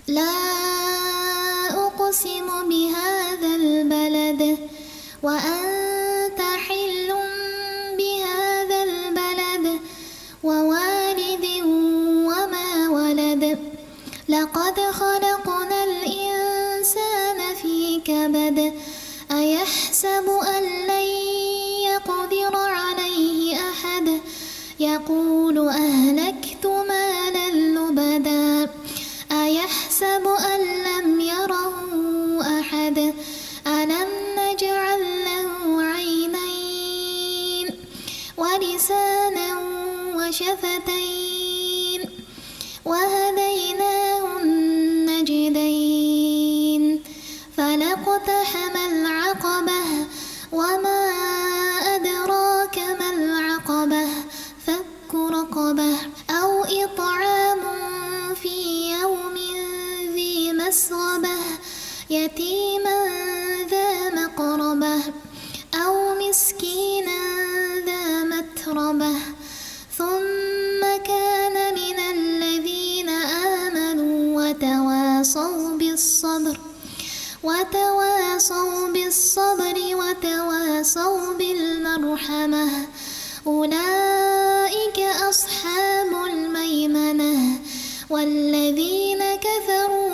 لا أقسم بهذا البلد وأنت حل بهذا البلد ووالد وما ولد لقد خلقنا الإنسان في كبد أيحسب أن لن يقدر عليه أحد يقول أهلكت مالا لبدا أيحسب أن لم يره أحد ألم نجعل له عينين ولسانا وشفتين وهديناه النجدين فلاقتحم العقبة وما أدراك ما العقبة فك رقبة أو إطعام في يوم ذي مسغبة يتيما ذا مقربة أو مسكينا ذا متربة ثم كان من الذين آمنوا وتواصوا بالصبر وتواصوا بالمرحمة أولئك أصحاب الميمنة والذين كفروا